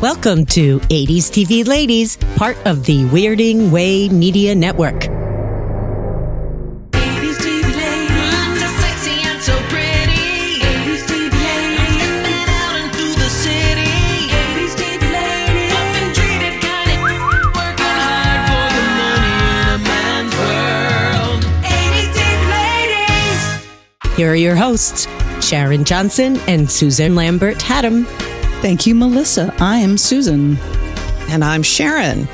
Welcome to 80s TV Ladies, part of the Weirding Way Media Network. 80s TV ladies, so sexy and so pretty. 80s TV ladies, stepping out into the city. 80s TV ladies, often treated kind of working hard for the money in a man's world. 80s TV ladies. Here are your hosts, Sharon Johnson and Susan Lambert Haddam. Thank you, Melissa. I am Susan. And I'm Sharon.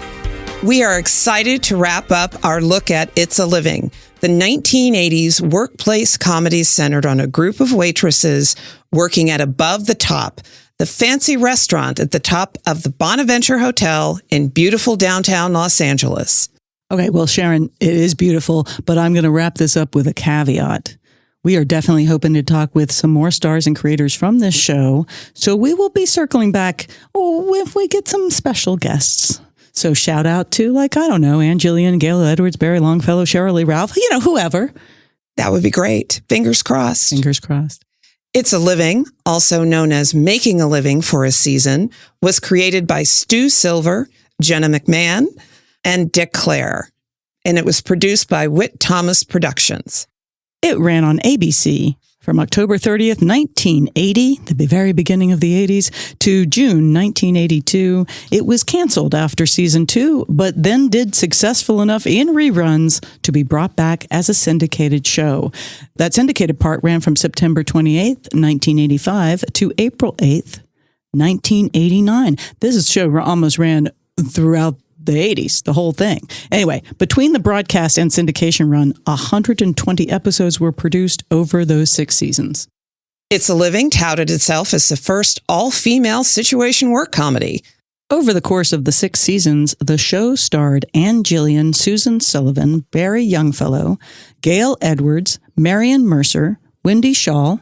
We are excited to wrap up our look at It's a Living, the 1980s workplace comedy centered on a group of waitresses working at Above the Top, the fancy restaurant at the top of the Bonaventure Hotel in beautiful downtown Los Angeles. Okay, well, Sharon, it is beautiful, but I'm going to wrap this up with a caveat. We are definitely hoping to talk with some more stars and creators from this show, so we will be circling back if we get some special guests. So shout out to, Ann Gillian, Gail Edwards, Barry Longfellow, Cheryl Lee Ralph, whoever. That would be great. Fingers crossed. Fingers crossed. It's a Living, also known as Making a Living for a Season, was created by Stu Silver, Jenna McMahon, and Dick Clare, and it was produced by Whit Thomas Productions. It ran on ABC from October 30th, 1980, the very beginning of the 80s, to June 1982. It was canceled after season 2, but then did successful enough in reruns to be brought back as a syndicated show. That syndicated part ran from September 28th, 1985 to April 8th, 1989. This show almost ran throughout the 80s, the whole thing. Anyway, between the broadcast and syndication run, 120 episodes were produced over those 6 seasons. It's a Living touted itself as the first all-female situation work comedy. Over the course of the 6 seasons, the show starred Ann Gillian, Susan Sullivan, Barry Youngfellow, Gail Edwards, Marion Mercer, Wendy Shaw,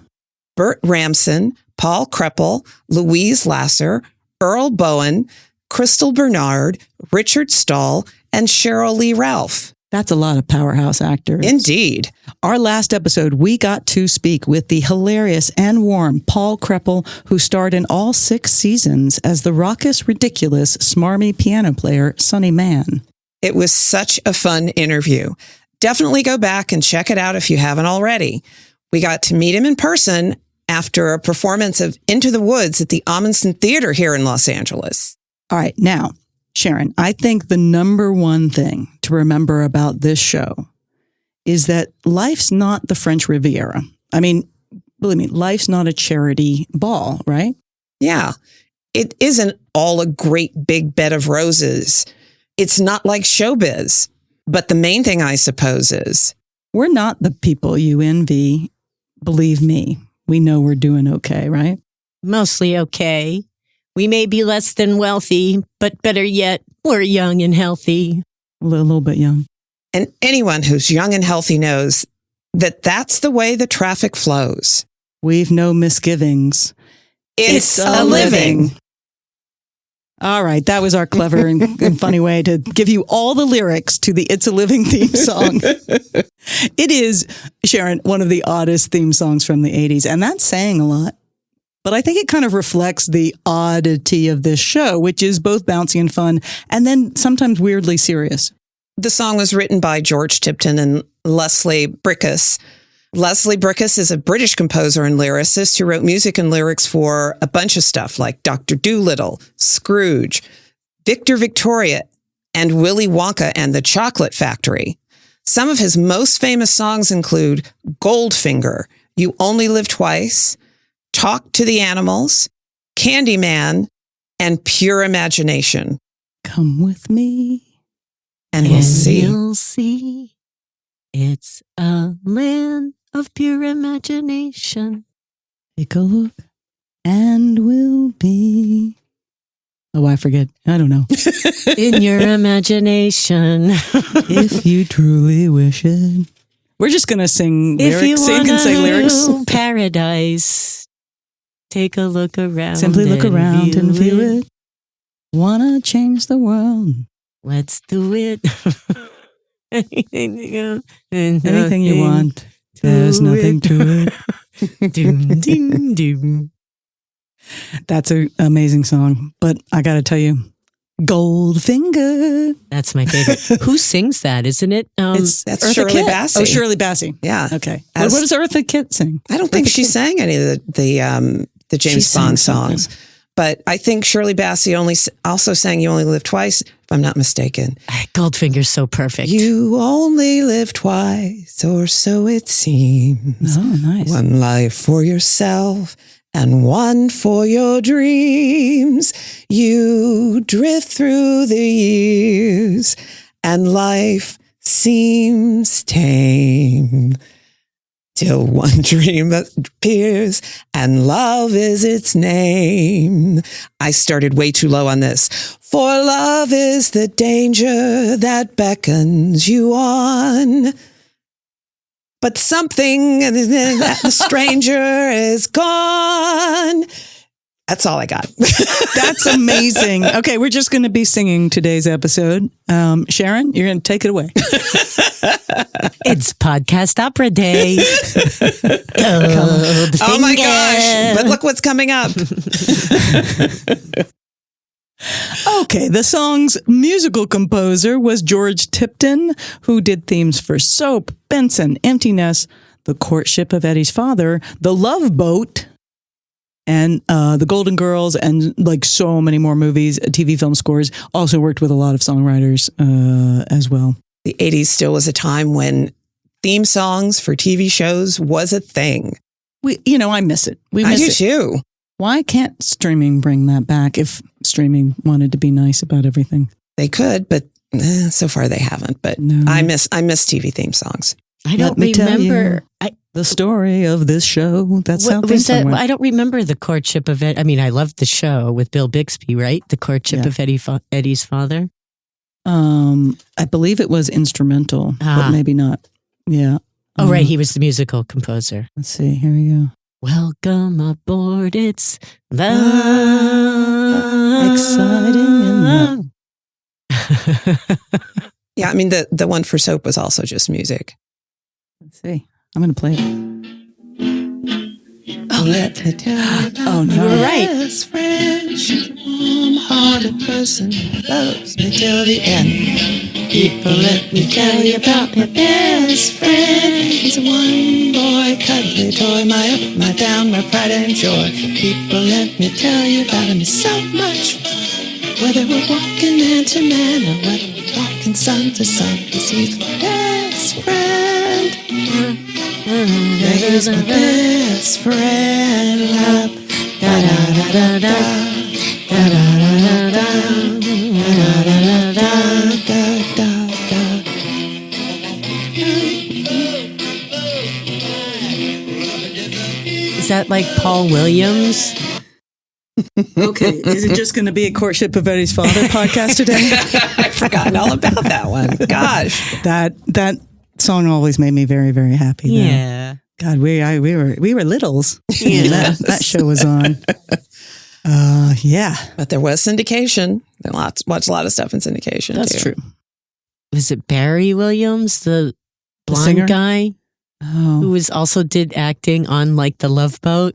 Burt Ramson, Paul Kreppel, Louise Lasser, Earl Bowen, Crystal Bernard, Richard Stahl, and Cheryl Lee Ralph. That's a lot of powerhouse actors. Indeed. Our last episode, we got to speak with the hilarious and warm Paul Kreppel, who starred in all 6 seasons as the raucous, ridiculous, smarmy piano player, Sonny Man. It was such a fun interview. Definitely go back and check it out if you haven't already. We got to meet him in person after a performance of Into the Woods at the Amundsen Theater here in Los Angeles. All right, now, Sharon, I think the number one thing to remember about this show is that life's not the French Riviera. I mean, believe me, life's not a charity ball, right? Yeah, it isn't all a great big bed of roses. It's not like showbiz. But the main thing, I suppose, is we're not the people you envy. Believe me, we know we're doing okay, right? Mostly okay. We may be less than wealthy, but better yet, we're young and healthy. A little bit young. And anyone who's young and healthy knows that that's the way the traffic flows. We've no misgivings. It's a living. All right, that was our clever and funny way to give you all the lyrics to the It's a Living theme song. It is, Sharon, one of the oddest theme songs from the 80s, and that's saying a lot. But I think it kind of reflects the oddity of this show, which is both bouncy and fun, and then sometimes weirdly serious. The song was written by George Tipton and Leslie Bricusse. Leslie Bricusse is a British composer and lyricist who wrote music and lyrics for a bunch of stuff like Dr. Dolittle, Scrooge, Victor Victoria, and Willy Wonka and the Chocolate Factory. Some of his most famous songs include Goldfinger, You Only Live Twice, Talk to the Animals, Candyman, and Pure Imagination. Come with me. And we'll see. You'll see. It's a land of pure imagination. Take a look and we'll be. Oh, I forget. I don't know. In your imagination. If you truly wish it. We're just going to sing lyrics. If you Sing and say lyrics. Paradise. Take a look around. Simply look around and view it. Wanna change the world. Let's do it. Anything you want. There's nothing to it. Doom, ding, doom. That's an amazing song. But I got to tell you, Goldfinger. That's my favorite. Who sings that? Isn't it? That's Eartha Shirley Kitt. Bassey. Oh, Shirley Bassey. Yeah. Okay. As- What does Eartha Kitt sing? I don't think Eartha she Kitt. sang any of the James She Bond sang something. songs. But I think Shirley Bassey also sang You Only Live Twice, if I'm not mistaken. Goldfinger's so perfect. You only live twice, or so it seems. Oh, nice. One life for yourself and one for your dreams. You drift through the years and life seems tame. Till one dream appears and love is its name. I started way too low on this. For love is the danger that beckons you on. But something, the stranger is gone. That's all I got. That's amazing. Okay, we're just going to be singing today's episode. Sharon, you're going to take it away. It's Podcast Opera Day. Oh my gosh. But look what's coming up. Okay, the song's musical composer was George Tipton, who did themes for Soap, Benson, Empty Nest, The Courtship of Eddie's Father, The Love Boat, and The Golden Girls, and like so many more movies, TV film scores. Also worked with a lot of songwriters as well. The 80s still was a time when theme songs for TV shows was a thing. I miss it. We I miss do it. too. Why can't streaming bring that back if streaming wanted to be nice about everything? They could, but so far they haven't. But No. I miss TV theme songs. I don't Let me tell remember. The story of this show. That's how What things was that? went. I don't remember the courtship of Ed. I mean, I loved the show with Bill Bixby, right? The courtship Yeah. of Eddie's father. I believe it was instrumental, but maybe not. Yeah. Oh, right. He was the musical composer. Let's see. Here we go. Welcome aboard. It's the Exciting Yeah, I mean the one for Soap was also just music. Let's see. I'm going to play it. Let me tell you about Oh, no. You were right. best friend. She's a warm-hearted person who loves me till the end. People, let me tell you about my best friend. He's a one-boy cuddly toy, my up, my down, my pride and joy. People, let me tell you about him. He's so much fun. Whether we're walking man to man or whether we're walking sun to sun, 'cause he's my best friend. Yeah, he's my best friend. Da da da da da. Da da da da da. Da da da da da da. Is that like Paul Williams? Okay. Is it just going to be a Courtship of Eddie's Father podcast today? I've forgotten all about that one. Gosh. That song always made me very, very happy. though. Yeah. God, we were littles. Yeah. that show was on. Yeah. But there was syndication. I watched a lot of stuff in syndication. That's too. true. Was it Barry Williams, the blonde singer? guy Oh. who was also did acting on like The Love Boat?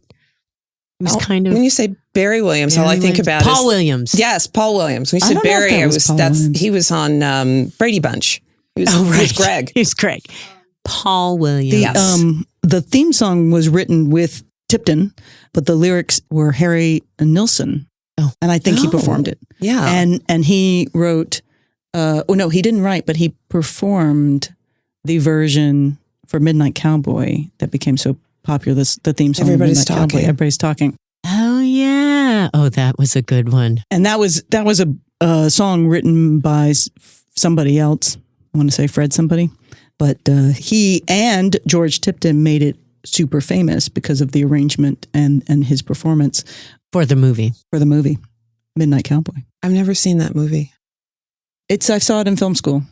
It was kind of When you say Barry Williams, all I Barry think Williams. about Paul is Williams. Yes, Paul Williams. When you I said don't know if Barry, that it was was Paul Williams. he was on Brady Bunch. He was, Oh, right. he was Greg. He's Greg. Paul Williams. Yes. The theme song was written with Tipton, but the lyrics were Harry Nilsson. Oh. And I think he Oh. performed it. Yeah. And he wrote, no, he didn't write, but he performed the version for Midnight Cowboy that became so popular, the theme song. of Everybody's Midnight Cowboy. Talking. Everybody's talking. Oh yeah. Oh, that was a good one. And that was a song written by somebody else. I want to say Fred somebody. But he and George Tipton made it super famous because of the arrangement and his performance For the movie. for the movie Midnight Cowboy. I've never seen that movie. I saw it in film school.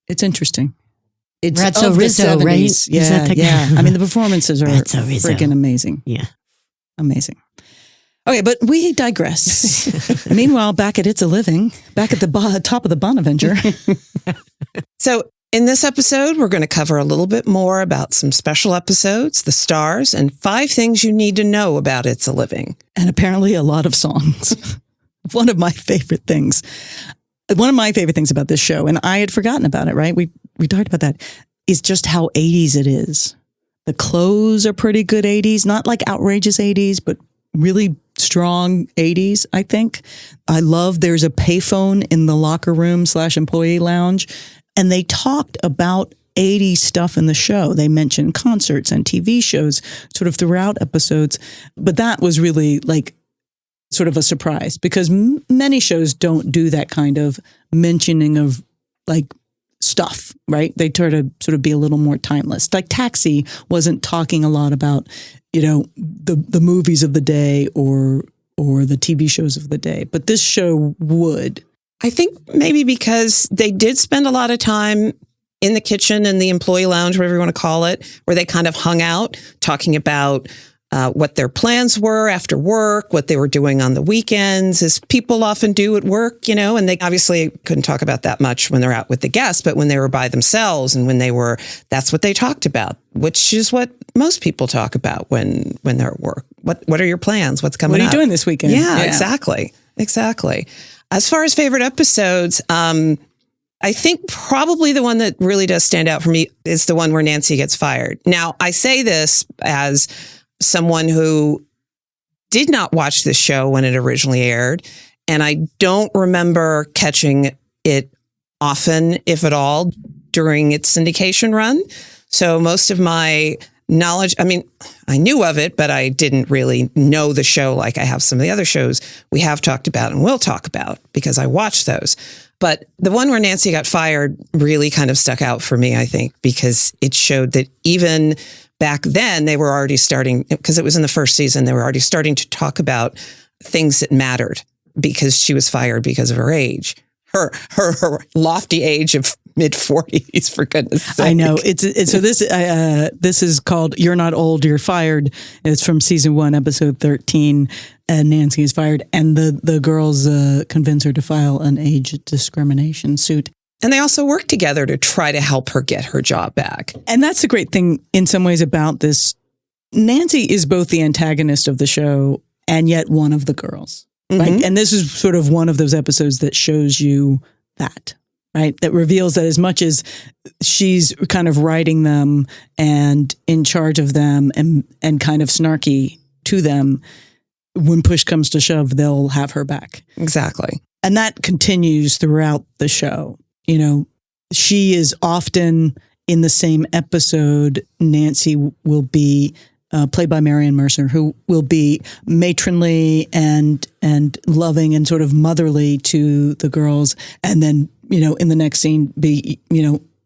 It's interesting. It's Ratso of the Rizzo, 70s. right? Is Yeah, that the guy? yeah. I mean, the performances are Ratso Rizzo. freaking amazing. Yeah. Amazing. Okay, but we digress. Meanwhile, back at It's a Living, back at the top of the Bonaventure. So In this episode, we're going to cover a little bit more about some special episodes, the stars, and 5 things you need to know about It's a Living. And apparently a lot of songs. One of my favorite things about this show, and I had forgotten about it, right? We talked about that, is just how 80s it is. The clothes are pretty good 80s, not like outrageous 80s, but really strong 80s, I think. I love there's a payphone in the locker room / employee lounge, and they talked about 80s stuff in the show. They mentioned concerts and TV shows sort of throughout episodes, but that was really like sort of a surprise because many shows don't do that kind of mentioning of like stuff, right? They try to sort of be a little more timeless. Like Taxi wasn't talking a lot about, the movies of the day or the TV shows of the day, but this show would. I think maybe because they did spend a lot of time in the kitchen and the employee lounge, whatever you want to call it, where they kind of hung out talking about what their plans were after work, what they were doing on the weekends, as people often do at work, and they obviously couldn't talk about that much when they're out with the guests, but when they were by themselves and that's what they talked about, which is what most people talk about when they're at work. What are your plans? What's coming up? What are you doing this weekend? Yeah, exactly. As far as favorite episodes, I think probably the one that really does stand out for me is the one where Nancy gets fired. Now, I say this as someone who did not watch this show when it originally aired, and I don't remember catching it often, if at all, during its syndication run. So most of my knowledge, I knew of it, but I didn't really know the show like I have some of the other shows we have talked about and will talk about because I watched those. But the one where Nancy got fired really kind of stuck out for me, I think, because it showed that even back then they were already starting, because it was in the first season, they were already starting to talk about things that mattered because she was fired because of her age, her lofty age of mid-40s, for goodness sake. I know. This is called You're Not Old, You're Fired. It's from season 1, episode 13. And Nancy is fired, and the girls convince her to file an age discrimination suit. And they also work together to try to help her get her job back. And that's the great thing in some ways about this. Nancy is both the antagonist of the show and yet one of the girls. Right? Mm-hmm. And this is sort of one of those episodes that shows you that, right? That reveals that as much as she's kind of writing them and in charge of them and kind of snarky to them, when push comes to shove, they'll have her back. Exactly. And that continues throughout the show. She is often in the same episode. Nancy will be played by Marion Mercer, who will be matronly and loving and sort of motherly to the girls. And then, in the next scene, be,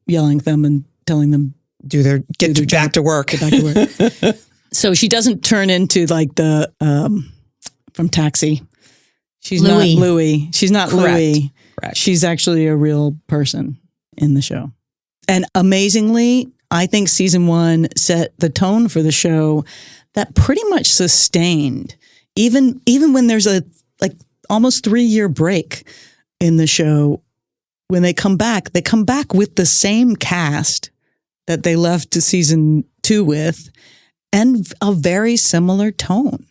yelling at them and telling them get back to work. Get back to work. So she doesn't turn into like the, from Taxi. She's Louis. not Louis. She's not Correct. Louis. Correct. She's actually a real person in the show. And amazingly, I think season 1 set the tone for the show that pretty much sustained, even when there's a like almost 3-year break in the show. When they come back with the same cast that they left to season 2 with, and a very similar tone.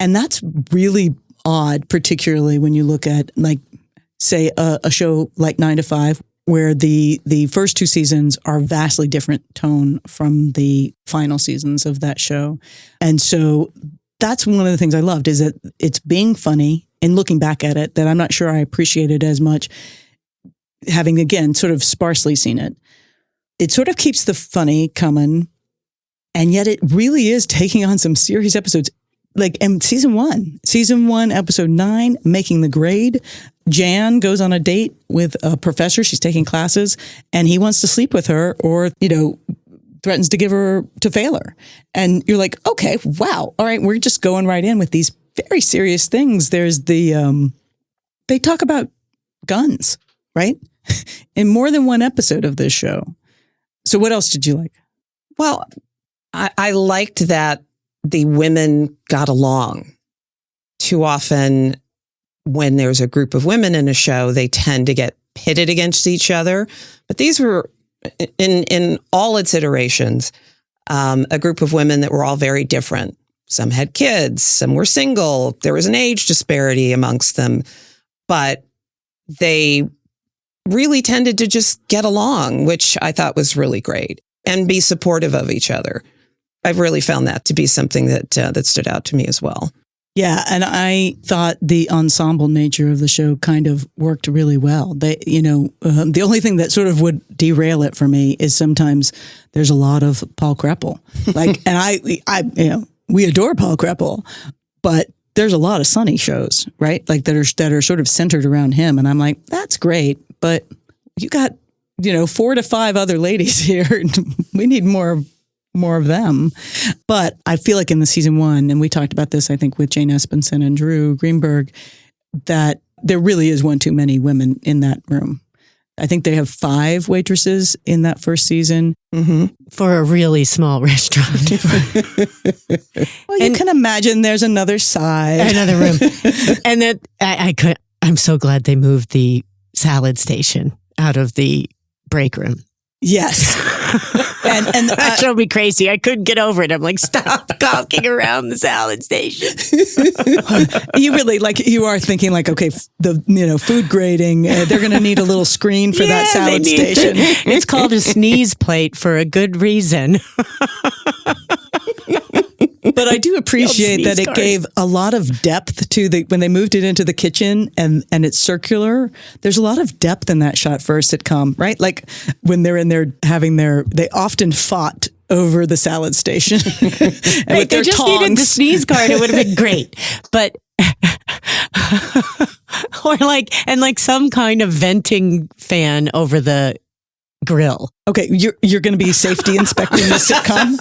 And that's really odd, particularly when you look at, like, say, a show like 9 to 5, where the first 2 seasons are vastly different tone from the final seasons of that show. And so that's one of the things I loved, is that it's being funny, and looking back at it, that I'm not sure I appreciated as much, having, again, sort of sparsely seen it. It sort of keeps the funny coming, and yet it really is taking on some serious episodes. Like in season 1, episode 9, Making the Grade, Jan goes on a date with a professor. She's taking classes, and he wants to sleep with her, or, threatens to fail her. And you're like, okay, wow. All right. We're just going right in with these very serious things. There's they talk about guns, right? In more than one episode of this show. So what else did you like? Well, I liked that the women got along. Too often when there's a group of women in a show, they tend to get pitted against each other. But these were in all its iterations, a group of women that were all very different. Some had kids, some were single. There was an age disparity amongst them, but they really tended to just get along, which I thought was really great, and be supportive of each other. I've really found that to be something that stood out to me as well. Yeah, and I thought the ensemble nature of the show kind of worked really well. They, the only thing that sort of would derail it for me is sometimes there's a lot of Paul Kreppel. And I, we adore Paul Kreppel, but there's a lot of Sonny shows, right? Like that are sort of centered around him, and I'm like, that's great, but you got 4 to 5 other ladies here. We need more of them. But I feel like in the season 1, and we talked about this, I think, with Jane Espenson and Drew Greenberg, that there really is one too many women in that room. I think they have 5 waitresses in that first season. Mm-hmm. For a really small restaurant. Well, you can imagine there's another side. Another room. And that I'm so glad they moved the salad station out of the break room. Yes. and That drove me crazy. I couldn't get over it. I'm like, stop gawking around the salad station. you really you are thinking okay, the food grading, they're going to need a little screen for that salad station. It's called a sneeze plate for a good reason. But I do appreciate that it gave a lot of depth to when they moved it into the kitchen and it's circular. There's a lot of depth in that shot for a sitcom, right? Like when they're in there they often fought over the salad station. And Right, they just needed the sneeze guard. It would have been great. But or some kind of venting fan over the grill. Okay, you're going to be safety inspecting the sitcom.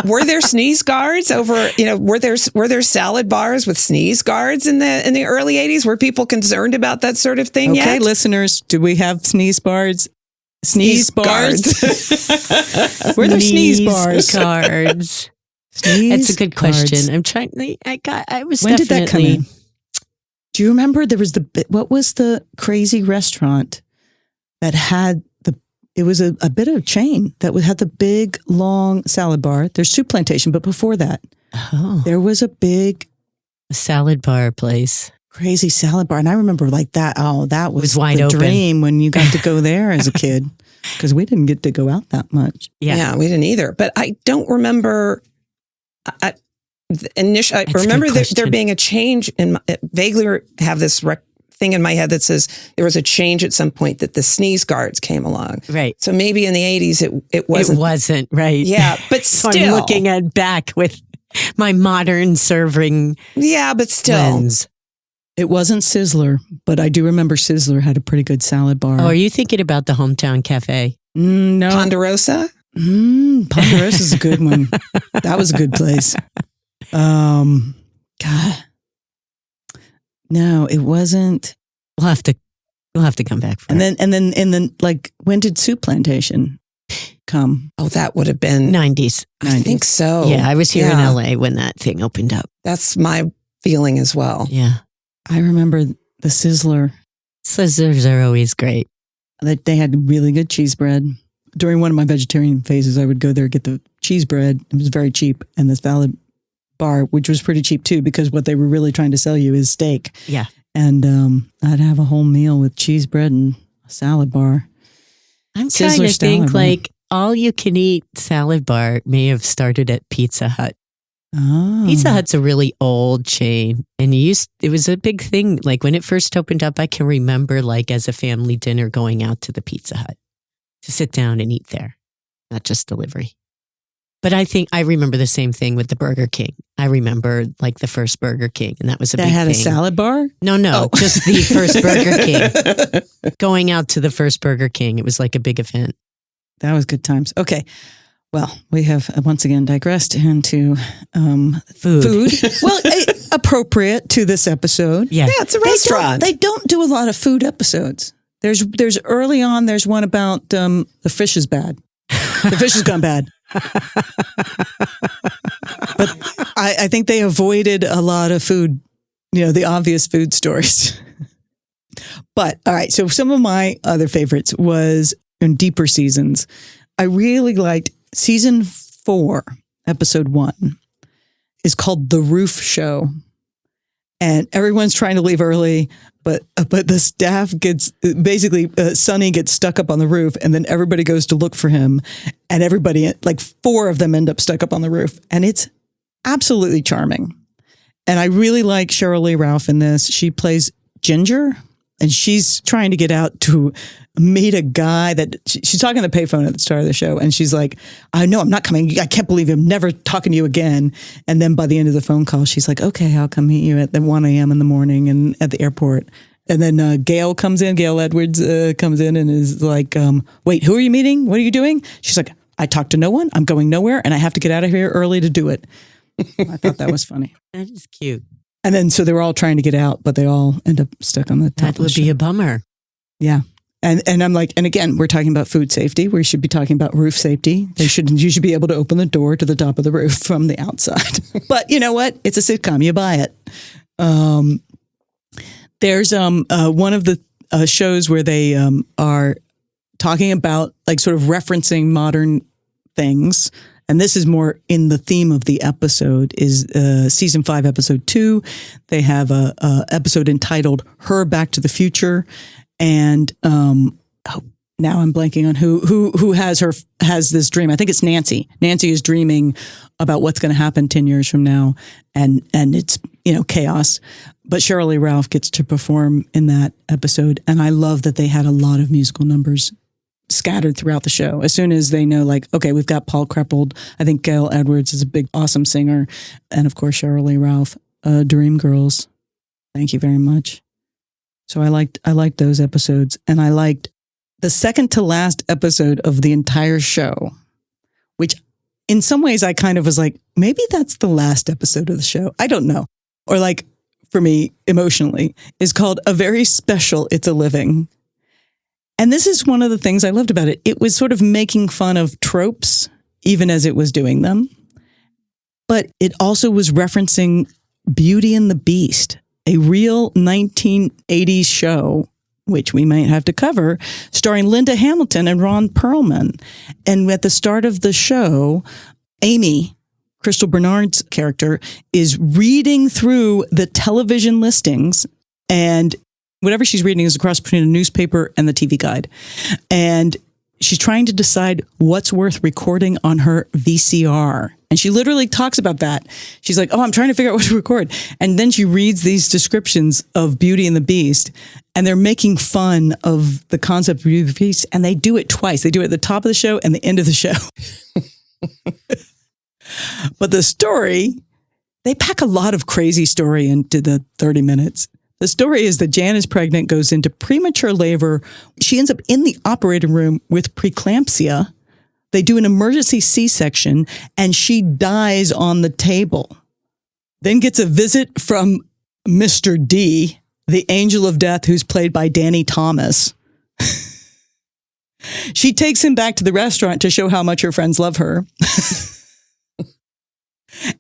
Were there sneeze guards over? Were there salad bars with sneeze guards in the early 80s? Were people concerned about that sort of thing? Okay, yet? listeners, do we have sneeze bars? Sneeze bars? Were there sneeze bars? Guards. Sneeze That's a good guards. question. I'm trying. I was. When did definitely, that come in? Do you remember there was what was the crazy restaurant that had it was a bit of a chain that had the big, long salad bar. There's Soup Plantation, but before that, there was a big salad bar place. Crazy salad bar. And I remember that. Oh, that was wide the open. dream when you got to go there as a kid, because we didn't get to go out that much. Yeah, we didn't either. But I don't remember. I remember there being a change vaguely have this thing in my head that says there was a change at some point that the sneeze guards came along. Right. So maybe in the 80s it wasn't. It wasn't, right. Yeah, but So still. I'm looking at back with my modern serving Yeah, but still. lens. It wasn't Sizzler, but I do remember Sizzler had a pretty good salad bar. Oh, are you thinking about the Hometown Cafe? No. Ponderosa? Ponderosa is a good one. That was a good place. God. No, it wasn't. We'll have to come back for And then when did Soup Plantation come? Oh, that would have been 90s. I think so. Yeah, I was here in Yeah. LA when that thing opened up. That's my feeling as well. Yeah. I remember the Sizzler. Sizzlers are always great. They had really good cheese bread. During one of my vegetarian phases, I would go there, get the cheese bread. It was very cheap. And the salad bar, which was pretty cheap too, because what they were really trying to sell you is steak. Yeah. And I'd have a whole meal with cheese bread and a salad bar. I'm Sizzler trying to salad think bar. all you can eat salad bar may have started at Pizza Hut. Oh. Pizza Hut's a really old chain, and it was a big thing. Like when it first opened up, I can remember as a family dinner going out to the Pizza Hut to sit down and eat there, not just delivery. But I remember the same thing with the Burger King. I remember the first Burger King, and that was a big That had thing. a salad bar? No, just the first Burger King. Going out to the first Burger King, it was like a big event. That was good times. Okay. Well, we have once again digressed into food. Well, appropriate to this episode. Yeah. Yeah, it's a restaurant. They don't do a lot of food episodes. There's early on, there's one about the fish is bad. The fish has gone bad. But I think they avoided a lot of food, the obvious food stories. But all right, so some of my other favorites was and deeper seasons. I really liked season 4, episode 1 is called The Roof Show. And everyone's trying to leave early, but the staff gets, basically, Sonny gets stuck up on the roof, and then everybody goes to look for him. And everybody, like 4 of them end up stuck up on the roof. And it's absolutely charming. And I really like Cheryl Lee Ralph in this. She plays Ginger, and she's trying to get out to meet a guy that she's talking on the payphone at the start of the show. And she's like, I know I'm not coming. I can't believe I'm never talking to you again. And then by the end of the phone call, she's like, okay, I'll come meet you at 1 a.m. in the morning and at the airport. And then Gail comes in, Gail Edwards comes in and is like, wait, who are you meeting? What are you doing? She's like, I talked to no one. I'm going nowhere. And I have to get out of here early to do it. I thought that was funny. That is cute. And then so they were all trying to get out, but they all end up stuck on the top. That would be a bummer. Yeah. And I'm like, and again, we're talking about food safety. We should be talking about roof safety. You should be able to open the door to the top of the roof from the outside. But you know what? It's a sitcom. You buy it. There's one of the shows where they are talking about like sort of referencing modern things. And this is more in the theme of the episode, is season 5, episode 2. They have a episode entitled Her Back to the Future. And now I'm blanking on who has this dream. I think it's Nancy. Nancy is dreaming about what's going to happen 10 years from now. And it's, chaos. But Cheryl Lee Ralph gets to perform in that episode. And I love that they had a lot of musical numbers scattered throughout the show. As soon as they know, like, okay, we've got Paul Creppold. I think Gail Edwards is a big, awesome singer. And of course, Cheryl Lee Ralph, Dream Girls. Thank you very much. So I liked those episodes. And I liked the second to last episode of the entire show, which in some ways I kind of was like, maybe that's the last episode of the show. I don't know. Or like, for me, emotionally, is called A Very Special It's a Living. And this is one of the things I loved about it. It was sort of making fun of tropes, even as it was doing them. But it also was referencing Beauty and the Beast, a real 1980s show, which we might have to cover, starring Linda Hamilton and Ron Perlman. And at the start of the show, Amy, Crystal Bernard's character, is reading through the television listings, and whatever she's reading is a cross between a newspaper and the TV guide. And she's trying to decide what's worth recording on her VCR. And she literally talks about that. She's like, oh, I'm trying to figure out what to record. And then she reads these descriptions of Beauty and the Beast, and they're making fun of the concept of Beauty and the Beast. And they do it twice. They do it at the top of the show and the end of the show. But the story, they pack a lot of crazy story into the 30 minutes. The story is that Jan is pregnant, goes into premature labor. She ends up in the operating room with preeclampsia. They do an emergency C-section, and she dies on the table. Then gets a visit from Mr. D, the angel of death, who's played by Danny Thomas. She takes him back to the restaurant to show how much her friends love her.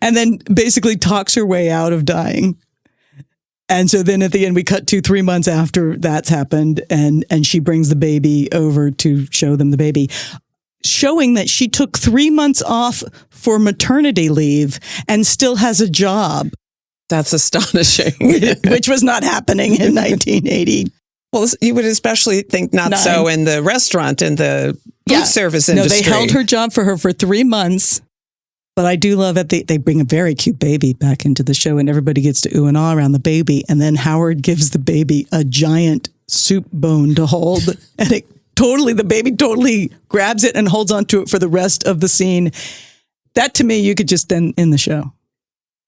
And then basically talks her way out of dying. And so then at the end, we cut to 3 months after that's happened, and she brings the baby over to show them the baby, showing that she took 3 months off for maternity leave and still has a job. That's astonishing. Which was not happening in 1980. Well, you would especially think not so in the restaurant and the food service industry. No, they held her job for her for 3 months. But I do love it. They bring a very cute baby back into the show, and everybody gets to ooh and ah around the baby. And then Howard gives the baby a giant soup bone to hold. And the baby totally grabs it and holds onto it for the rest of the scene. That, to me, you could just then end the show.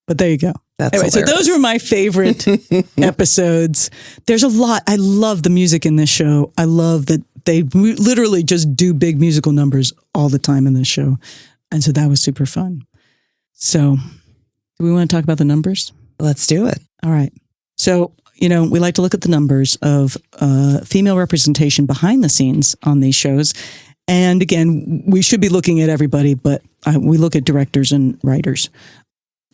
But there you go. Anyway, so those were my favorite episodes. There's a lot. I love the music in this show. I love that they literally just do big musical numbers all the time in this show. And so that was super fun. So do we want to talk about the numbers? Let's do it. All right. So, we like to look at the numbers of female representation behind the scenes on these shows. And again, we should be looking at everybody, but we look at directors and writers.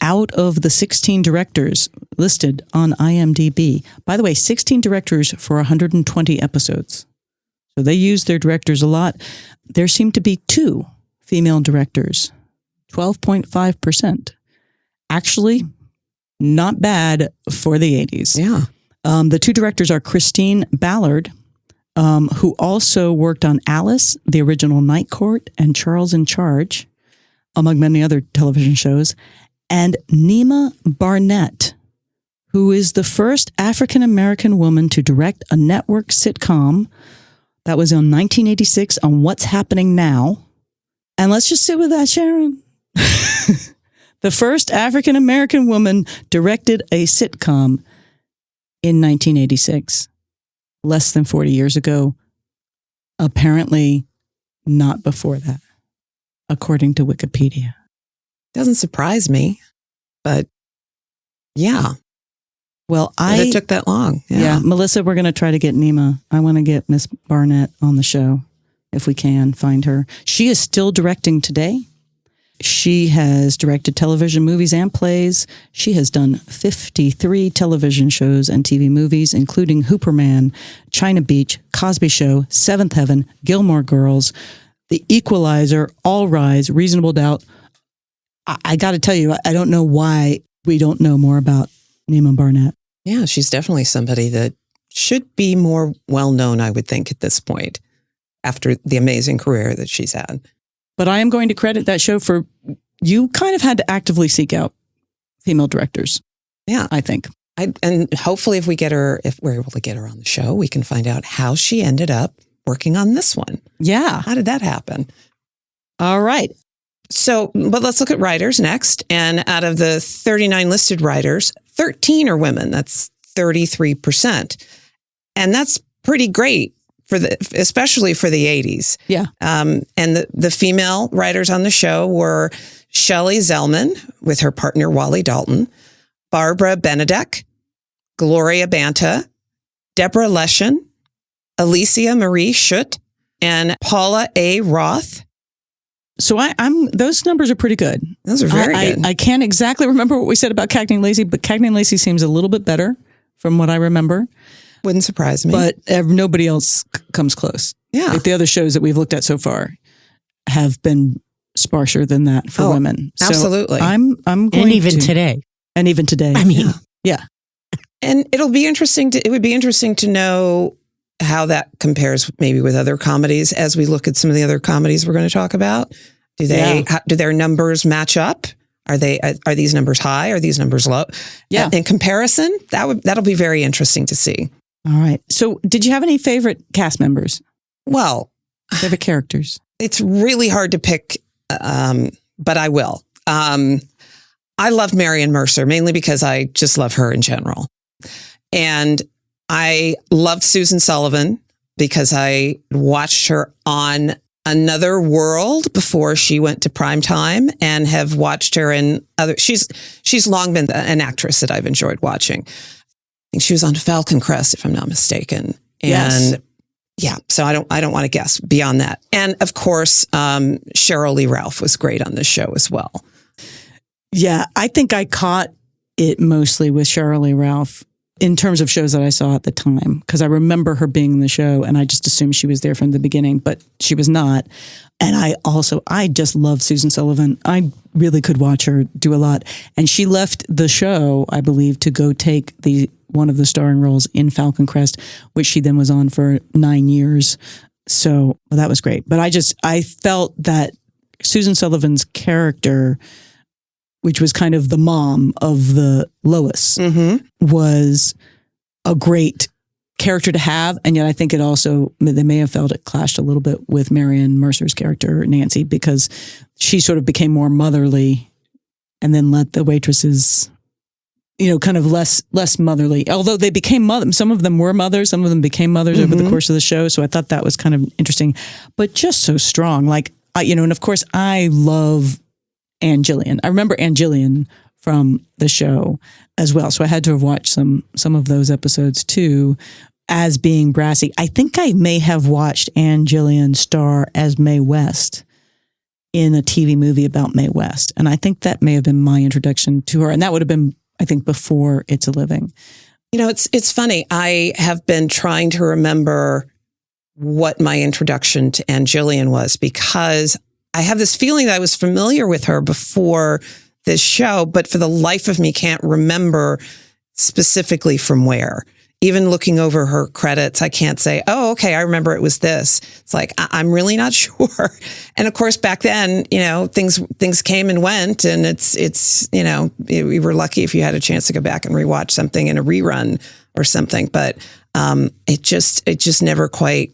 Out of the 16 directors listed on IMDb, by the way, 16 directors for 120 episodes. So they used their directors a lot. There seemed to be 2 female directors, 12.5%. Actually, not bad for the 80s. Yeah. The 2 directors are Christine Ballard, who also worked on Alice, the original Night Court, and Charles in Charge, among many other television shows, and Nima Barnett, who is the first African-American woman to direct a network sitcom that was in 1986 on What's Happening Now. And let's just sit with that, Sharon. The first African-American woman directed a sitcom in 1986, less than 40 years ago. Apparently not before that, according to Wikipedia. Doesn't surprise me, but yeah. Well, It took that long. Yeah, Melissa, we're going to try to get Nima. I want to get Miss Barnett on the show if we can find her. She is still directing today. She has directed television, movies, and plays. She has done 53 television shows and TV movies, including Hooperman, China Beach, Cosby Show, Seventh Heaven, Gilmore Girls, The Equalizer, All Rise, Reasonable Doubt. I got to tell you, I don't know why we don't know more about Nima Barnett. Yeah, she's definitely somebody that should be more well-known, I would think, at this point, after the amazing career that she's had. But I am going to credit that show for, you kind of had to actively seek out female directors. Yeah. I think. And hopefully if we're able to get her on the show, we can find out how she ended up working on this one. Yeah. How did that happen? All right. So, but let's look at writers next. And out of the 39 listed writers, 13 are women. That's 33%. And that's pretty great especially for the 80s. Yeah. And the female writers on the show were Shelley Zellman with her partner Wally Dalton, Barbara Benedek, Gloria Banta, Deborah Leshen, Alicia Marie Schutt, and Paula A. Roth. So those numbers are pretty good. Those are very good. I can't exactly remember what we said about Cagney and Lacey, but Cagney and Lacey seems a little bit better from what I remember. Wouldn't surprise me. But nobody else comes close. Yeah. Like the other shows that we've looked at so far have been sparser than that for women. So absolutely. I'm going and even today. And even today. I mean, yeah. And it would be interesting to know how that compares maybe with other comedies as we look at some of the other comedies we're going to talk about. Do their numbers match up? Are these numbers high? Are these numbers low? Yeah. In comparison, that'll be very interesting to see. All right. So did you have any favorite cast members? Well, favorite characters? It's really hard to pick, but I will. I love Marion Mercer, mainly because I just love her in general. And I loved Susan Sullivan because I watched her on Another World before she went to prime time, and have watched her in other. She's long been an actress that I've enjoyed watching. I think she was on Falcon Crest, if I'm not mistaken. And yeah, so I don't want to guess beyond that. And of course, Cheryl Lee Ralph was great on this show as well. Yeah, I think I caught it mostly with Cheryl Lee Ralph in terms of shows that I saw at the time, because I remember her being in the show and I just assumed she was there from the beginning, but she was not. And I just love Susan Sullivan. I really could watch her do a lot. And she left the show, I believe, to go take one of the starring roles in Falcon Crest, which she then was on for 9 years. So that was great. But I felt that Susan Sullivan's character, which was kind of the mom of the Lois, was a great character to have. And yet I think they may have felt it clashed a little bit with Marion Mercer's character, Nancy, because she sort of became more motherly and then let the waitresses, kind of less motherly. Although they became mothers, some of them were mothers, some of them became mothers over the course of the show. So I thought that was kind of interesting, but just so strong. And of course I love Ann Gillian. I remember Ann Gillian from the show as well. So I had to have watched some of those episodes too, as being brassy. I think I may have watched Ann Gillian star as Mae West in a TV movie about Mae West. And I think that may have been my introduction to her. And that would have been, I think, before It's a Living. It's funny. I have been trying to remember what my introduction to Anne Gillian was, because I have this feeling that I was familiar with her before this show, but for the life of me can't remember specifically from where. Even looking over her credits, I can't say, oh, okay, I remember it was this. It's like, I'm really not sure. And of course, back then, things came and went, and it's we were lucky if you had a chance to go back and rewatch something in a rerun or something. But it just never quite,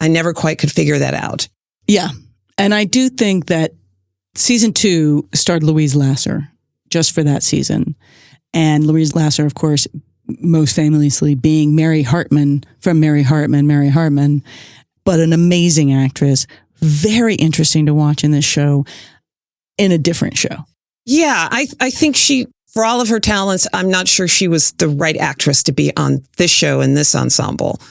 I never quite could figure that out. Yeah. And I do think that season 2 starred Louise Lasser just for that season. And Louise Lasser, of course, most famously being Mary Hartman from Mary Hartman, but an amazing actress. Very interesting to watch in this show, in a different show. Yeah, I think she, for all of her talents, I'm not sure she was the right actress to be on this show in this ensemble,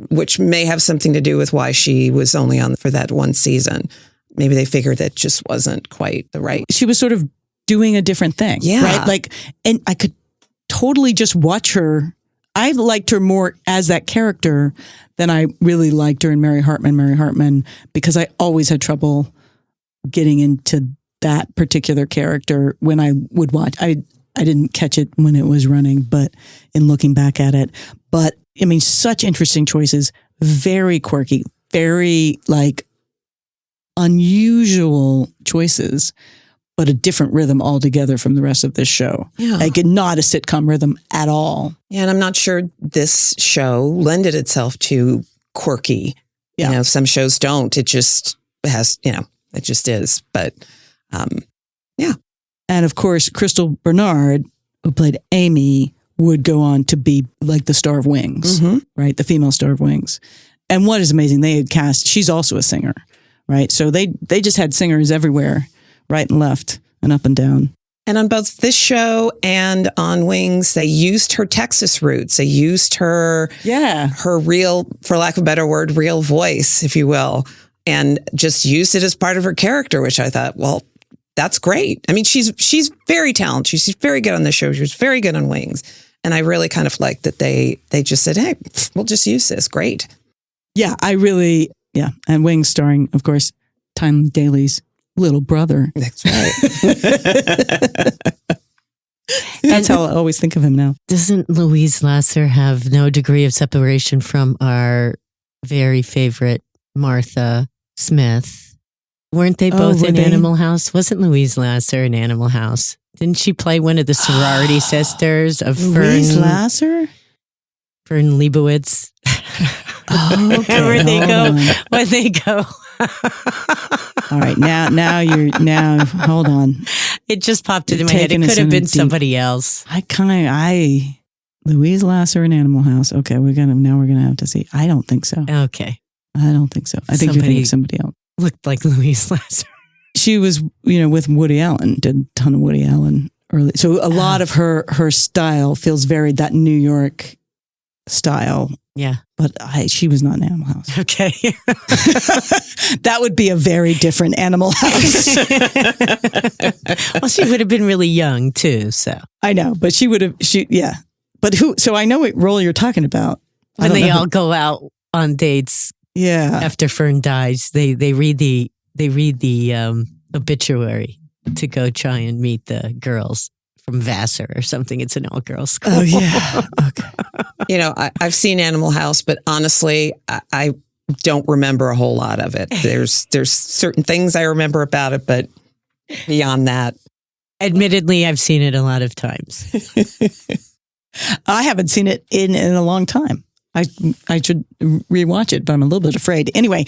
which may have something to do with why she was only on for that one season. Maybe they figured that just wasn't quite the right. She was sort of doing a different thing. Yeah. Right? And I could totally just watch her. I liked her more as that character than I really liked her in Mary Hartman, because I always had trouble getting into that particular character when I would watch. I didn't catch it when it was running, but in looking back at it. But I mean, such interesting choices, very quirky, very unusual choices, but a different rhythm altogether from the rest of this show. Yeah. Not a sitcom rhythm at all. Yeah, and I'm not sure this show lended itself to quirky. Yeah. Some shows don't. It just has, it just is. But yeah. And of course, Crystal Bernard, who played Amy, would go on to be like the star of Wings, right? The female star of Wings. And what is amazing, they had cast, she's also a singer, right? So they just had singers everywhere, right and left and up and down. And on both this show and on Wings, they used her Texas roots. They used her real, for lack of a better word, real voice, if you will, and just used it as part of her character, which I thought, well, that's great. I mean, she's very talented. She's very good on the show. She was very good on Wings. And I really kind of liked that they just said, hey, we'll just use this. Great. Yeah, And Wings starring, of course, Time Daly's little brother. That's right. That's how I always think of him now. Doesn't Louise Lasser have no degree of separation from our very favorite Martha Smith? Weren't they both in Animal House? Wasn't Louise Lasser in Animal House? Didn't she play one of the sorority sisters of Louise Lasser? Fern Lebowitz? Okay, Where'd they go? All right, now hold on. It just popped into You're my head. It taking us could have in a been deep- somebody else. Louise Lasser in Animal House. Okay, we're gonna have to see. I don't think so. Okay. I don't think so. I think you're thinking of somebody else. Looked like Louise Lasser. She was, with Woody Allen, did a ton of Woody Allen early. So a lot of her style feels very that New York style. Yeah. But she was not in Animal House. Okay. That would be a very different Animal House. Well, she would have been really young too, so. I know, but yeah. But who, so I know what role you're talking about. When they all go out on dates Yeah. after Fern dies, they read the obituary to go try and meet the girls from Vassar or something. It's an all-girls school. Oh, yeah. Okay. I've seen Animal House, but honestly, I don't remember a whole lot of it. There's certain things I remember about it, but beyond that. Admittedly, I've seen it a lot of times. I haven't seen it in a long time. I should rewatch it, but I'm a little bit afraid. Anyway,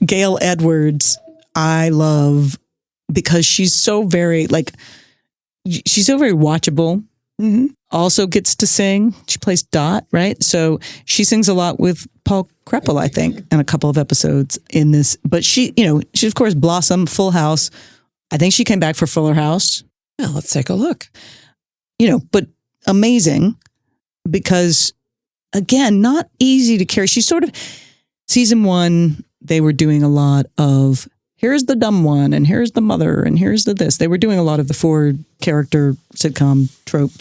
Gail Edwards, I love because she's so very watchable. Mm-hmm. Also gets to sing. She plays Dot, right? So she sings a lot with Paul Kreppel, I think, in a couple of episodes in this. But she of course blossomed, Full House. I think she came back for Fuller House. Yeah, let's take a look. But amazing because, again, not easy to carry. She's sort of, season 1, they were doing a lot of, here's the dumb one, and here's the mother, and here's the this. They were doing a lot of the 4-character sitcom trope,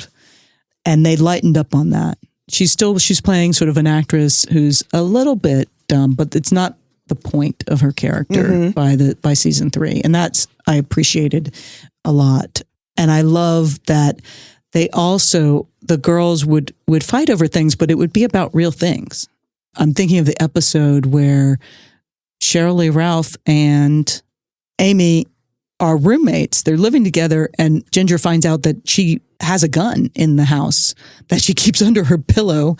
and they lightened up on that. She's playing sort of an actress who's a little bit but it's not the point of her character by season 3. And that's, I appreciated a lot. And I love that they also, the girls would fight over things, but it would be about real things. I'm thinking of the episode where Cheryl Lee Ralph and Amy are roommates. They're living together, and Ginger finds out that she has a gun in the house that she keeps under her pillow.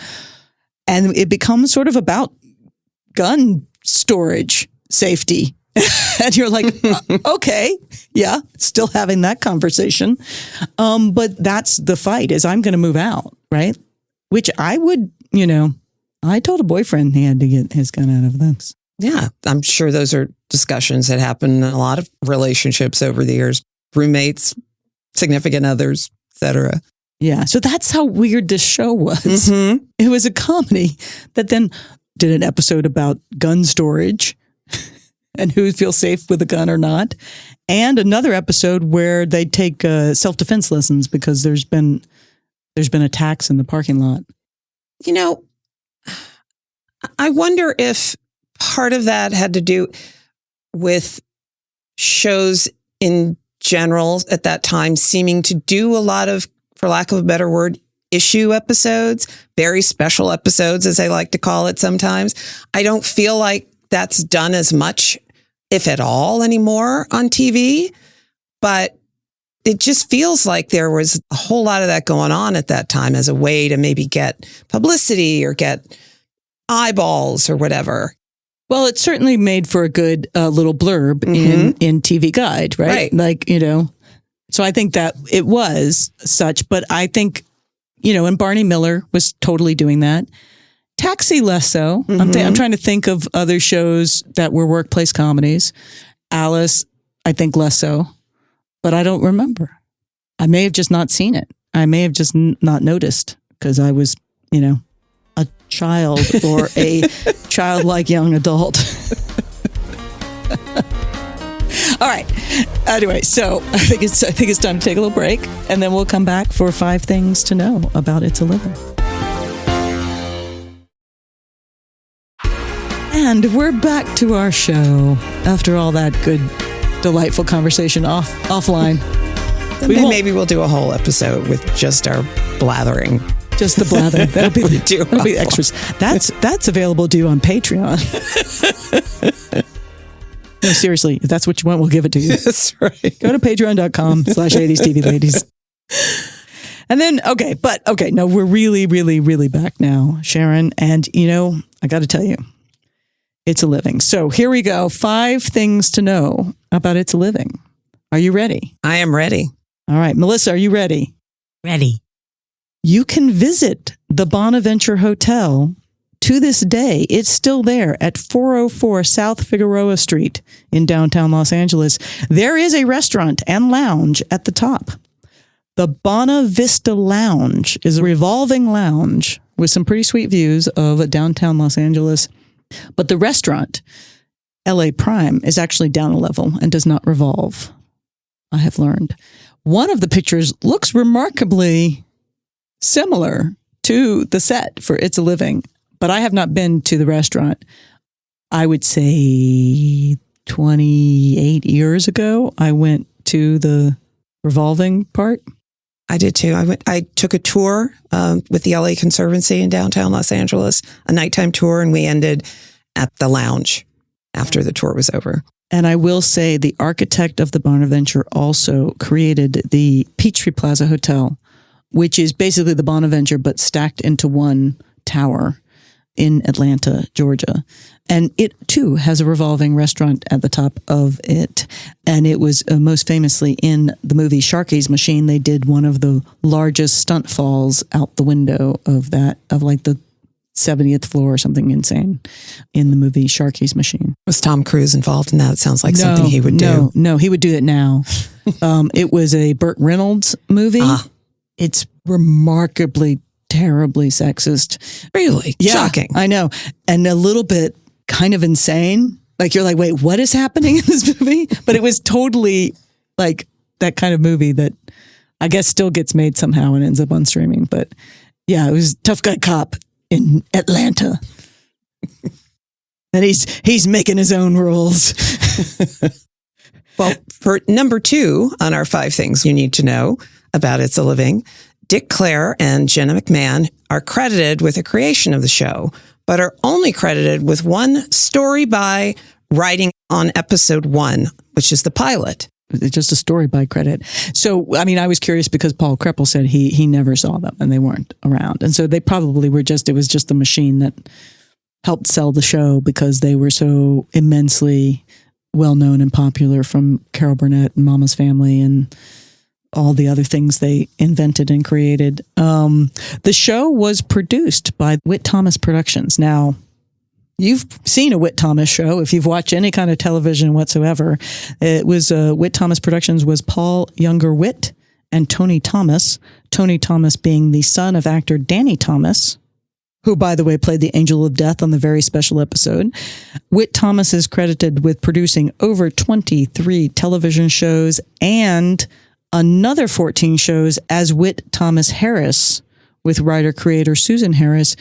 And it becomes sort of about gun storage safety. And you're like, okay, yeah, still having that conversation. But that's the fight, is I'm going to move out, right? Which I would, I told a boyfriend he had to get his gun out of this. Yeah, I'm sure those are discussions that happen in a lot of relationships over the years. Roommates, significant others, etc. Yeah, so that's how weird this show was. It was a comedy that then did an episode about gun storage and who feels safe with a gun or not. And another episode where they take self-defense lessons because there's been attacks in the parking lot. I wonder if part of that had to do with shows in general at that time seeming to do a lot of, for lack of a better word, issue episodes, very special episodes, as I like to call it sometimes. I don't feel like that's done as much, if at all, anymore on TV. But it just feels like there was a whole lot of that going on at that time as a way to maybe get publicity or get eyeballs or whatever. Well, it certainly made for a good little blurb in TV Guide, right? Like, so I think that it was such, but I think, and Barney Miller was totally doing that. Taxi less so. I'm trying to think of other shows that were workplace comedies. Alice, I think less so, but I don't remember. I may have just not seen it. I may have just not noticed because I was, a child or a childlike young adult. All right. Anyway, so I think it's time to take a little break, and then we'll come back for 5 things to know about It's a Living. And we're back to our show after all that good, delightful conversation offline. Maybe we'll do a whole episode with just our blathering. Just the blather. That'll be extras. That's available to you on Patreon. No, seriously, if that's what you want, we'll give it to you. That's right. Go to patreon.com/80stevladies. And then, no, we're really, really, really back now, Sharon. And, I got to tell you, It's a Living. So here we go. 5 things to know about It's a Living. Are you ready? I am ready. All right. Melissa, are you ready? Ready. You can visit the Bonaventure Hotel to this day. It's still there at 404 South Figueroa Street in downtown Los Angeles. There is a restaurant and lounge at the top. The Bona Vista Lounge is a revolving lounge with some pretty sweet views of downtown Los Angeles. But the restaurant, LA Prime, is actually down a level and does not revolve, I have learned. One of the pictures looks remarkably similar to the set for It's a Living, but I have not been to the restaurant. I would say 28 years ago, I went to the revolving part. I did too. I took a tour with the LA Conservancy in downtown Los Angeles, a nighttime tour, and we ended at the lounge after the tour was over. And I will say the architect of the Bonaventure also created the Peachtree Plaza Hotel, which is basically the Bonaventure, but stacked into one tower in Atlanta, Georgia. And it, too, has a revolving restaurant at the top of it. And it was most famously in the movie Sharky's Machine. They did one of the largest stunt falls out the window of like the 70th floor or something insane in the movie Sharky's Machine. Was Tom Cruise involved in that? It sounds like something he would do. No, he would do it now. It was a Burt Reynolds movie. It's remarkably, terribly sexist. Really? Yeah, shocking. I know. And a little bit kind of insane. Like you're like, wait, what is happening in this movie? But it was totally like that kind of movie that I guess still gets made somehow and ends up on streaming. But yeah, it was Tough Guy Cop in Atlanta. And he's making his own rules. Well, for number 2 on our 5 things you need to know about It's a Living, Dick Clare and Jenna McMahon are credited with the creation of the show, but are only credited with one story by writing on episode 1, which is the pilot. It's just a story by credit. So, I mean, I was curious because Paul Kreppel said he never saw them and they weren't around. And so they probably were it was just the machine that helped sell the show because they were so immensely well-known and popular, from Carol Burnett and Mama's Family and all the other things they invented and created. The show was produced by Whit Thomas Productions. Now, you've seen a Whit Thomas show if you've watched any kind of television whatsoever. It was Whit Thomas Productions was Paul Younger Whit and Tony Thomas. Tony Thomas being the son of actor Danny Thomas, who, by the way, played the Angel of Death on the very special episode. Whit Thomas is credited with producing over 23 television shows and another 14 shows as Whit Thomas Harris, with writer-creator Susan Harris,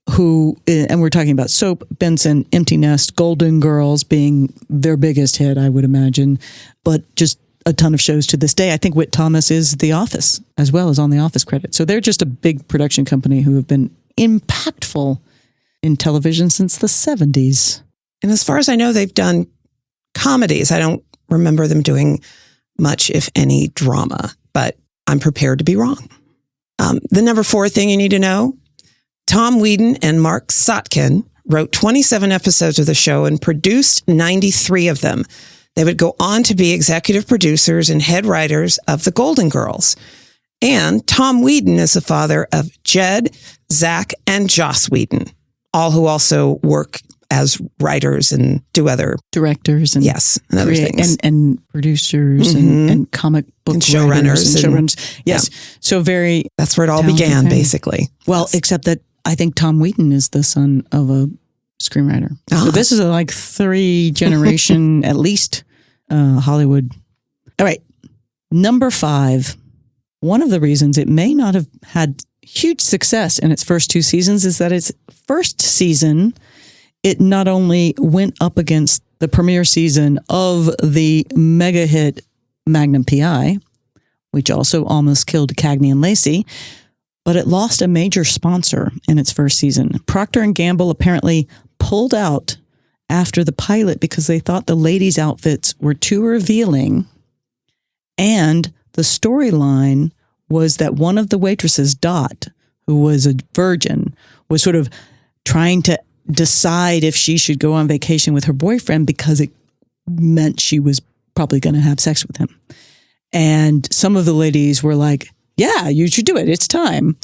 who, and we're talking about Soap, Benson, Empty Nest, Golden Girls being their biggest hit, I would imagine, but just a ton of shows to this day. I think Whit Thomas is The Office, as well as on The Office credit. So they're just a big production company who have been impactful in television since the 70s. And as far as I know, they've done comedies. I don't remember them doing much, if any, drama, but I'm prepared to be wrong. The number 4 thing you need to know, Tom Whedon and Mark Sotkin wrote 27 episodes of the show and produced 93 of them. They would go on to be executive producers and head writers of The Golden Girls. And Tom Whedon is the father of Jed, Zach, and Joss Whedon, all who also work as writers and do other directors and and other things. And producers and comic book and showrunners. Yes. Yeah. So that's where it all began, basically. Well, except that I think Tom Whedon is the son of a screenwriter. So this is a 3 generation, at least, Hollywood. All right. Number 5. One of the reasons it may not have had huge success in its first 2 seasons is that its first season, it not only went up against the premiere season of the mega hit Magnum P.I., which also almost killed Cagney and Lacey, but it lost a major sponsor in its first season. Procter & Gamble apparently pulled out after the pilot because they thought the ladies' outfits were too revealing, and the storyline was that one of the waitresses, Dot, who was a virgin, was sort of trying to decide if she should go on vacation with her boyfriend because it meant she was probably going to have sex with him. And some of the ladies were like, yeah, you should do it. It's time.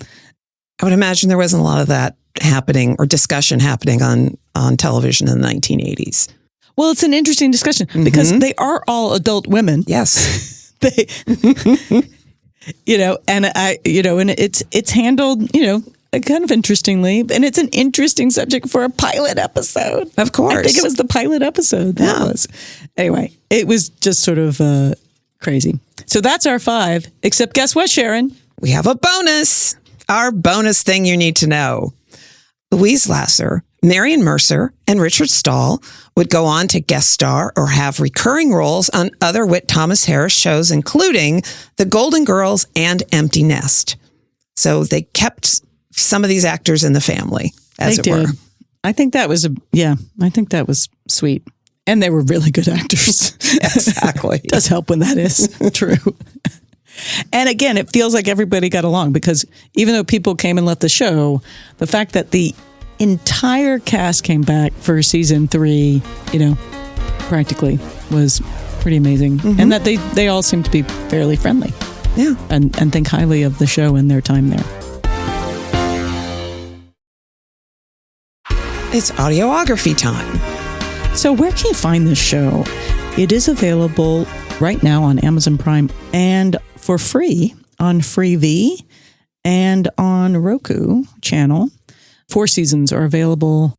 I would imagine there wasn't a lot of that happening or discussion happening on television in the 1980s. Well, it's an interesting discussion because they are all adult women. Yes. They, and it's handled, kind of interestingly, and it's an interesting subject for a pilot episode. Of course. I think it was the pilot episode. That was. Anyway, it was just sort of crazy. So that's our 5, except guess what, Sharon? We have a bonus. Our bonus thing you need to know. Louise Lasser, Marion Mercer, and Richard Stahl would go on to guest star or have recurring roles on other Whit Thomas Harris shows, including The Golden Girls and Empty Nest. So they kept some of these actors in the family, as it were. I think that was I think that was sweet. And they were really good actors. Exactly. It does help when that is true. And again, it feels like everybody got along because even though people came and left the show, the fact that the entire cast came back for season 3, practically was pretty amazing. And that they all seemed to be fairly friendly. Yeah. And think highly of the show and their time there. It's audiography time. So where can you find this show? It is available right now on Amazon Prime and for free on Freevee and on Roku channel. 4 seasons are available.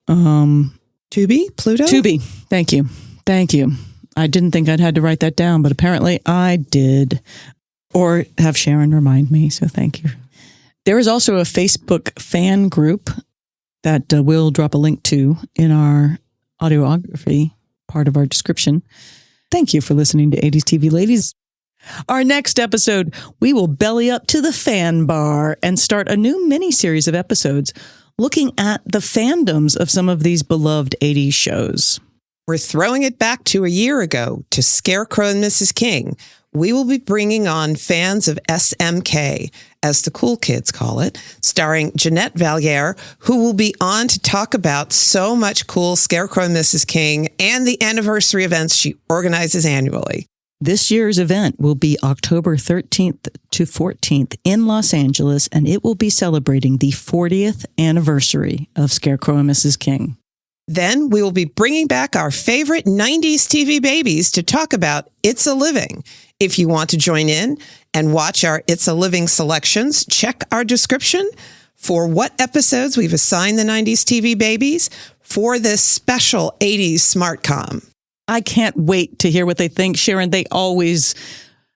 Tubi? Pluto? Tubi. Thank you. I didn't think I'd had to write that down, but apparently I did. Or have Sharon remind me, so thank you. There is also a Facebook fan group that we'll drop a link to in our audiography part of our description. Thank you for listening to 80s TV Ladies. Our next episode, we will belly up to the fan bar and start a new mini-series of episodes looking at the fandoms of some of these beloved 80s shows. We're throwing it back to a year ago to Scarecrow and Mrs. King. We will be bringing on fans of SMK, as the cool kids call it, starring Jeanette Valliere, who will be on to talk about so much cool Scarecrow and Mrs. King and the anniversary events she organizes annually. This year's event will be October 13th to 14th in Los Angeles, and it will be celebrating the 40th anniversary of Scarecrow and Mrs. King. Then we will be bringing back our favorite 90s TV babies to talk about It's a Living. If you want to join in and watch our It's a Living selections, check our description for what episodes we've assigned the 90s TV babies for this special 80s SmartCom. I can't wait to hear what they think. Sharon, they always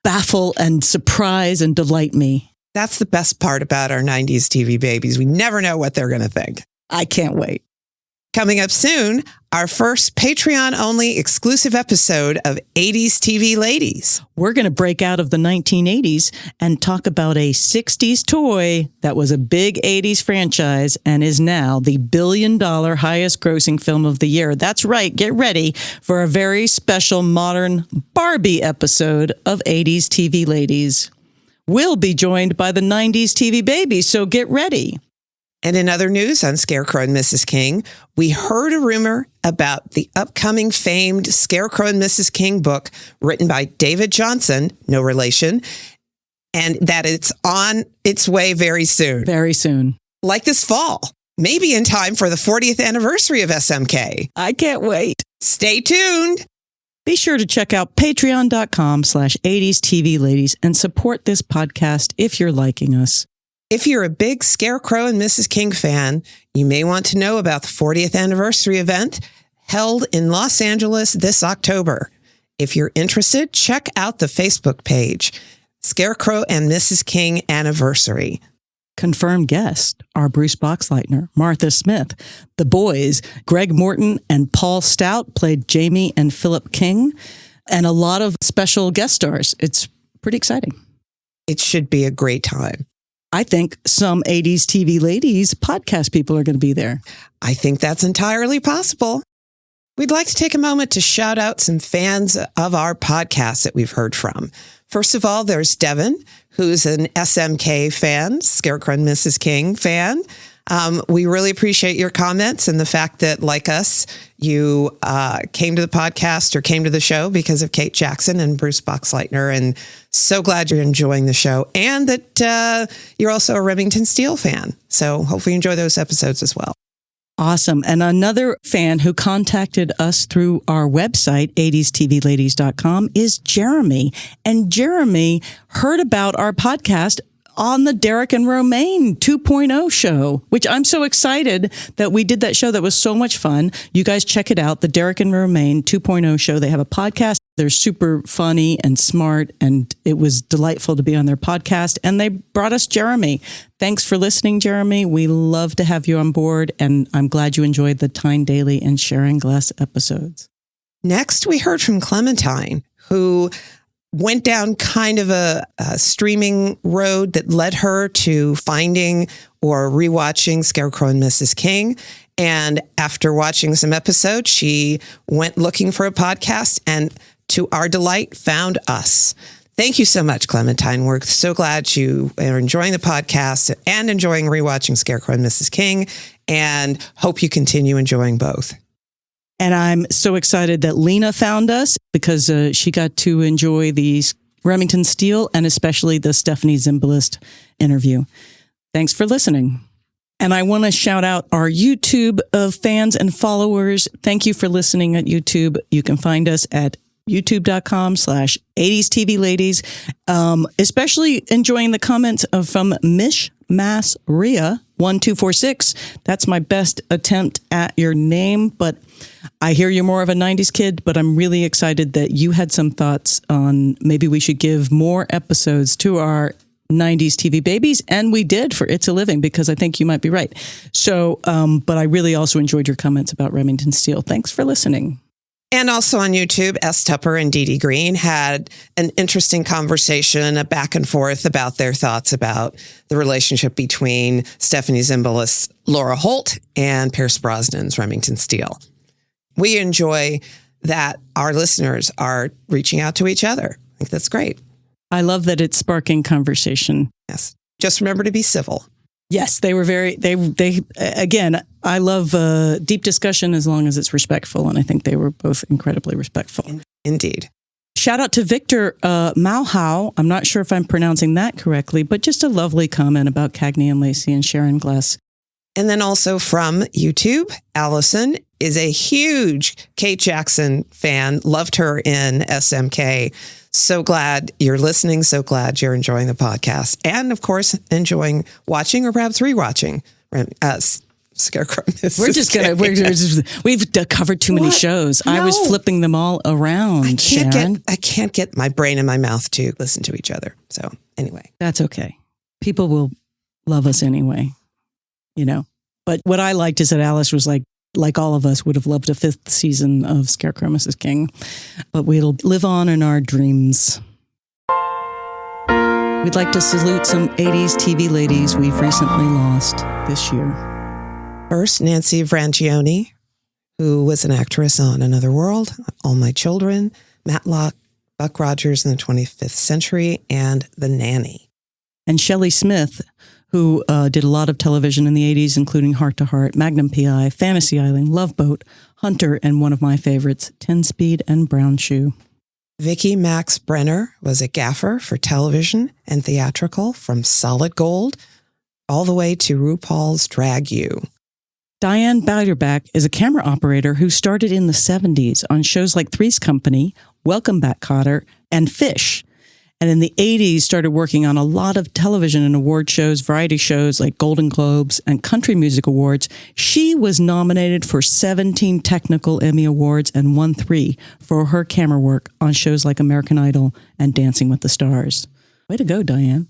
baffle and surprise and delight me. That's the best part about our 90s TV babies. We never know what they're going to think. I can't wait. Coming up soon, our first Patreon-only exclusive episode of 80s TV Ladies. We're going to break out of the 1980s and talk about a 60s toy that was a big 80s franchise and is now the billion-dollar highest-grossing film of the year. That's right. Get ready for a very special modern Barbie episode of 80s TV Ladies. We'll be joined by the 90s TV babies, so get ready. And in other news on Scarecrow and Mrs. King, we heard a rumor about the upcoming famed Scarecrow and Mrs. King book written by David Johnson, no relation, and that it's on its way very soon. Very soon. Like this fall, maybe in time for the 40th anniversary of SMK. I can't wait. Stay tuned. Be sure to check out patreon.com/80s TV Ladies and support this podcast if you're liking us. If you're a big Scarecrow and Mrs. King fan, you may want to know about the 40th anniversary event held in Los Angeles this October. If you're interested, check out the Facebook page, Scarecrow and Mrs. King Anniversary. Confirmed guests are Bruce Boxleitner, Martha Smith, the boys, Greg Morton and Paul Stout played Jamie and Philip King, and a lot of special guest stars. It's pretty exciting. It should be a great time. I think some 80s TV Ladies podcast people are going to be there. I think that's entirely possible. We'd like to take a moment to shout out some fans of our podcast that we've heard from. First of all, there's Devin, who's an SMK fan, Scarecrow and Mrs. King fan. We really appreciate your comments and the fact that, like us, you came to the podcast or came to the show because of Kate Jackson and Bruce Boxleitner, and so glad you're enjoying the show and that you're also a Remington Steele fan. So hopefully you enjoy those episodes as well. Awesome. And another fan who contacted us through our website, 80stvladies.com, is Jeremy. And Jeremy heard about our podcast on the Derek and Romaine 2.0 show, which I'm so excited that we did that show. That was so much fun. You guys check it out, the Derek and Romaine 2.0 show. They have a podcast. They're super funny and smart, and it was delightful to be on their podcast. And they brought us Jeremy. Thanks for listening, Jeremy. We love to have you on board, and I'm glad you enjoyed the Tyne Daly and Sharon Glass episodes. Next, we heard from Clementine, who went down kind of a streaming road that led her to finding or rewatching Scarecrow and Mrs. King. And after watching some episodes, she went looking for a podcast and, to our delight, found us. Thank you so much, Clementine. We're so glad you are enjoying the podcast and enjoying rewatching Scarecrow and Mrs. King, and hope you continue enjoying both. And I'm so excited that Lena found us because she got to enjoy the Remington Steele and especially the Stephanie Zimbalist interview. Thanks for listening. And I want to shout out our YouTube fans and followers. Thank you for listening at YouTube. You can find us at youtube.com/80s TV Ladies. Especially enjoying the comments from Mish Mass Ria 1246. That's my best attempt at your name, but I hear you're more of a 90s kid, but I'm really excited that you had some thoughts on maybe we should give more episodes to our 90s TV babies, and we did for It's a Living, because I think you might be right. So, but I really also enjoyed your comments about Remington Steele. Thanks for listening. And also on YouTube, S. Tupper and Dee Dee Green had an interesting conversation, a back and forth about their thoughts about the relationship between Stephanie Zimbalist's Laura Holt and Pierce Brosnan's Remington Steele. We enjoy that our listeners are reaching out to each other. I think that's great. I love that it's sparking conversation. Yes. Just remember to be civil. Yes, they were very, they again, I love deep discussion as long as it's respectful. And I think they were both incredibly respectful. Indeed. Shout out to Victor Malhow. I'm not sure if I'm pronouncing that correctly, but just a lovely comment about Cagney and Lacey and Sharon Glass. And then also from YouTube, Allison is a huge Kate Jackson fan, loved her in SMK. So glad you're listening. So glad you're enjoying the podcast. And of course, enjoying watching or perhaps rewatching Scarecrow. We've covered too many shows. No. I was flipping them all around, Sharon. I can't get my brain and my mouth to listen to each other. So anyway. That's okay. People will love us anyway, you know. But what I liked is that Alice was like all of us, would have loved a 5th season of Scarecrow, Mrs. King. But we'll live on in our dreams. We'd like to salute some 80s TV ladies we've recently lost this year. First, Nancy Frangione, who was an actress on Another World, All My Children, Matlock, Buck Rogers in the 25th Century, and The Nanny. And Shelley Smith, who did a lot of television in the 80s, including Heart to Heart, Magnum P.I., Fantasy Island, Love Boat, Hunter, and one of my favorites, 10 Speed and Brown Shoe. Vicki Max Brenner was a gaffer for television and theatrical from Solid Gold all the way to RuPaul's Drag You. Diane Beiderbecke is a camera operator who started in the 70s on shows like Three's Company, Welcome Back, Kotter, and Fish. And in the 80s, started working on a lot of television and award shows, variety shows like Golden Globes and Country Music Awards. She was nominated for 17 technical Emmy Awards and won 3 for her camera work on shows like American Idol and Dancing with the Stars. Way to go, Diane.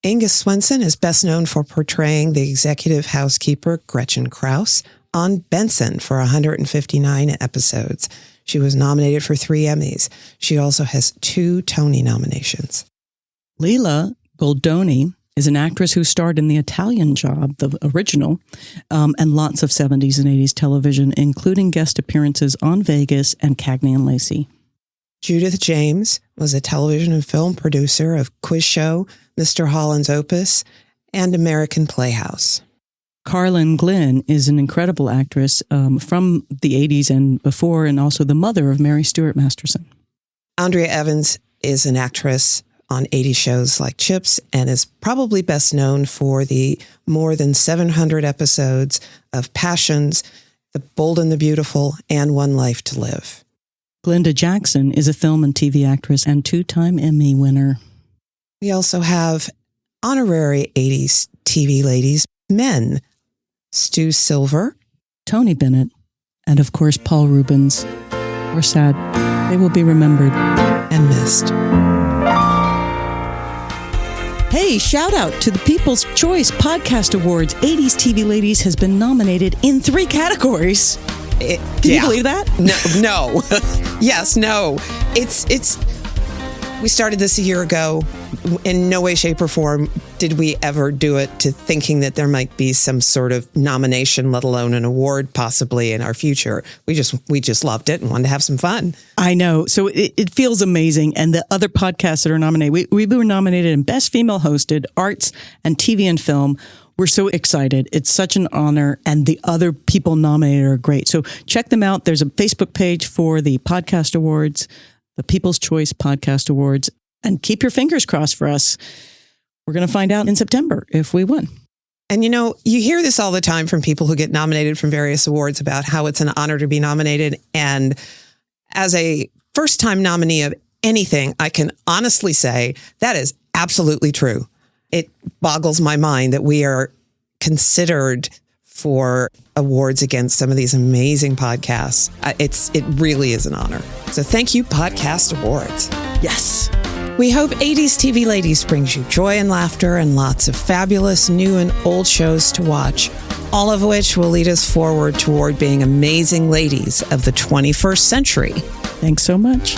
Inga Swenson is best known for portraying the executive housekeeper Gretchen Krause on Benson for 159 episodes. She was nominated for 3 Emmys. She also has 2 Tony nominations. Leila Goldoni is an actress who starred in The Italian Job, the original, and lots of 70s and 80s television, including guest appearances on Vegas and Cagney and Lacey. Judith James was a television and film producer of Quiz Show, Mr. Holland's Opus, and American Playhouse. Carlin Glynn is an incredible actress from the 80s and before, and also the mother of Mary Stuart Masterson. Andrea Evans is an actress on 80 shows like Chips and is probably best known for the more than 700 episodes of Passions, The Bold and the Beautiful, and One Life to Live. Glenda Jackson is a film and TV actress and 2-time Emmy winner. We also have honorary 80s TV ladies, men, Stu Silver, Tony Bennett, and of course Paul Rubens. We're sad. They will be remembered and missed. Hey, shout out to the People's Choice Podcast Awards. 80s TV Ladies has been nominated in 3 categories. Can you believe that? No. Yes, no. It's. We started this a year ago. In no way, shape, or form did we ever do it to thinking that there might be some sort of nomination, let alone an award possibly in our future. We just loved it and wanted to have some fun. I know. So it feels amazing. And the other podcasts that are nominated, we were nominated in Best Female Hosted, Arts, and TV and Film. We're so excited. It's such an honor. And the other people nominated are great. So check them out. There's a Facebook page for the Podcast Awards, the People's Choice Podcast Awards. And keep your fingers crossed for us. We're going to find out in September if we won. And you know, you hear this all the time from people who get nominated from various awards about how it's an honor to be nominated. And as a first-time nominee of anything, I can honestly say that is absolutely true. It boggles my mind that we are considered for awards against some of these amazing podcasts. It really is an honor. So thank you, Podcast Awards. Yes. We hope 80s TV Ladies brings you joy and laughter and lots of fabulous new and old shows to watch, all of which will lead us forward toward being amazing ladies of the 21st century. Thanks so much.